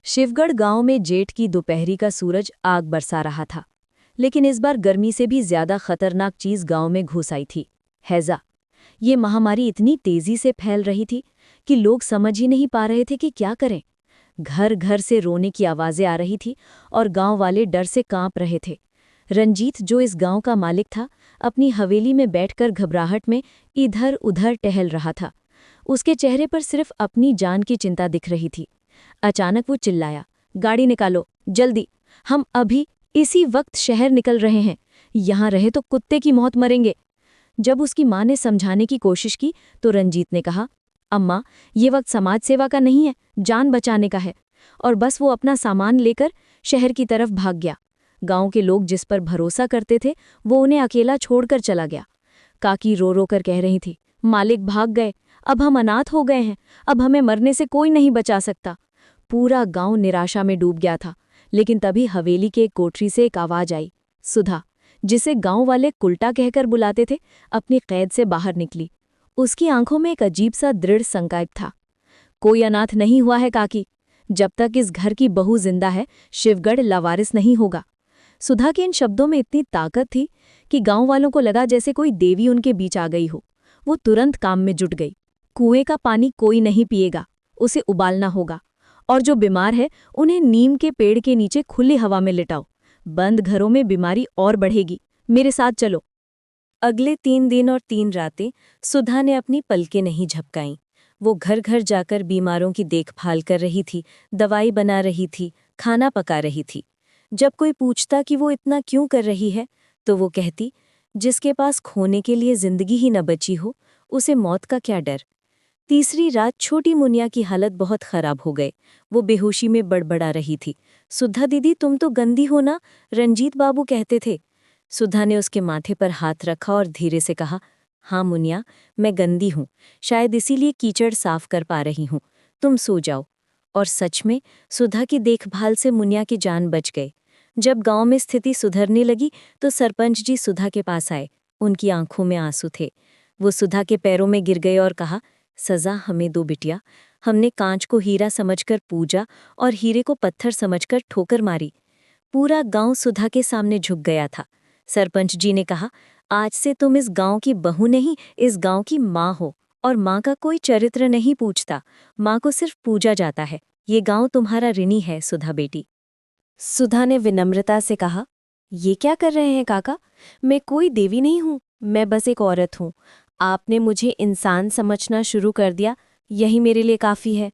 शिवगढ़ गांव में जेठ की दोपहरी का सूरज आग बरसा रहा था। लेकिन इस बार गर्मी से भी ज्यादा खतरनाक चीज गांव में घुस आई थी। हैजा। ये महामारी इतनी तेजी से फैल रही थी कि लोग समझ ही नहीं पा रहे थे कि क्या करें। घर घर से रोने की आवाजें आ रही थी और गांव वाले डर से कांप रहे थे। रंजीत, जो इस गांव का मालिक था, अपनी हवेली में बैठकर घबराहट में इधर उधर टहल रहा था। उसके चेहरे पर सिर्फ अपनी जान की चिंता दिख रही थी। अचानक वो चिल्लाया, गाड़ी निकालो, जल्दी। हम अभी इसी वक्त शहर निकल रहे हैं। यहाँ रहे तो कुत्ते की मौत मरेंगे। जब उसकी माँ ने समझाने की कोशिश की तो रंजीत ने कहा, अम्मा, ये वक्त समाज सेवा का नहीं है, जान बचाने का है। और बस वो अपना सामान लेकर शहर की तरफ भाग गया। गांव के लोग जिस पर भरोसा करते थे, वो उन्हें अकेला छोड़कर चला गया। काकी रो रो कर कह रही थी, मालिक भाग गए, अब हम अनाथ हो गए हैं, अब हमें मरने से कोई नहीं बचा सकता। पूरा गांव निराशा में डूब गया था। लेकिन तभी हवेली के एक कोठरी से एक आवाज आई। सुधा, जिसे गांव वाले कुल्टा कहकर बुलाते थे, अपनी कैद से बाहर निकली। उसकी आंखों में एक अजीब सा दृढ़ संकल्प था। कोई अनाथ नहीं हुआ है काकी। जब तक इस घर की बहू जिंदा है, शिवगढ़ लावारिस नहीं होगा। सुधा के इन शब्दों में इतनी ताकत थी कि गांव वालों को लगा जैसे कोई देवी उनके बीच आ गई हो। वो तुरंत काम में जुट गई। कुएं का पानी कोई नहीं पिएगा, उसे उबालना होगा। और जो बीमार है, उन्हें नीम के पेड़ के नीचे खुली हवा में लिटाओ। बंद घरों में बीमारी और बढ़ेगी। मेरे साथ चलो। अगले 3 दिन और 3 रातें सुधा ने अपनी पलकें नहीं झपकाईं। वो घर घर जाकर बीमारों की देखभाल कर रही थी, दवाई बना रही थी, खाना पका रही थी। जब कोई पूछता कि वो इतना क्यों कर रही है, तो वो कहती, जिसके पास खोने के लिए जिंदगी ही न बची हो, उसे मौत का क्या डर। तीसरी रात छोटी मुनिया की हालत बहुत खराब हो गई। वो बेहोशी में बड़बड़ा रही थी। सुधा दीदी, तुम तो गंदी हो ना, रंजीत बाबू कहते थे। सुधा ने उसके माथे पर हाथ रखा और धीरे से कहा, हाँ मुनिया, मैं गंदी हूँ, शायद इसीलिए कीचड़ साफ कर पा रही हूँ। तुम सो जाओ। और सच में सुधा की देखभाल से मुनिया की जान बच गई। जब गांव में स्थिति सुधरने लगी तो सरपंच जी सुधा के पास आए। उनकी आंखों में आंसू थे। वो सुधा के पैरों में गिर गए और कहा, सजा हमें दो बिटिया। हमने कांच को हीरा समझकर पूजा और हीरे को पत्थर समझकर ठोकर मारी। पूरा गांव सुधा के सामने झुक गया था। सरपंच जी ने कहा, आज से तुम इस गांव की बहू नहीं, इस गांव की माँ हो। और माँ का कोई चरित्र नहीं पूछता, माँ को सिर्फ पूजा जाता है। ये गांव तुम्हारा ऋणी है सुधा बेटी। सुधा ने विनम्रता से कहा, ये क्या कर रहे हैं काका? मैं कोई देवी नहीं हूँ, मैं बस एक औरत हूँ। आपने मुझे इंसान समझना शुरू कर दिया, यही मेरे लिए काफ़ी है।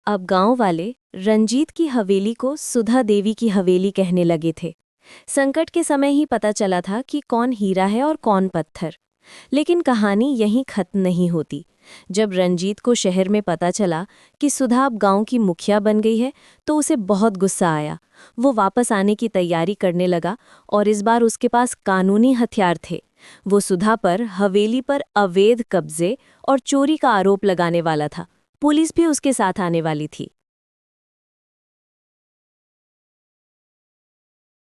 अब गांव वाले रंजीत की हवेली को सुधा देवी की हवेली कहने लगे थे। संकट के समय ही पता चला था कि कौन हीरा है और कौन पत्थर। लेकिन कहानी यहीं खत्म नहीं होती। जब रंजीत को शहर में पता चला कि सुधा अब गांव की मुखिया बन गई है, तो उसे बहुत गुस्सा आया। वो वापस आने की तैयारी करने लगा और इस बार उसके पास कानूनी हथियार थे। वो सुधा पर, हवेली पर अवैध कब्जे और चोरी का आरोप लगाने वाला था। पुलिस भी उसके साथ आने वाली थी।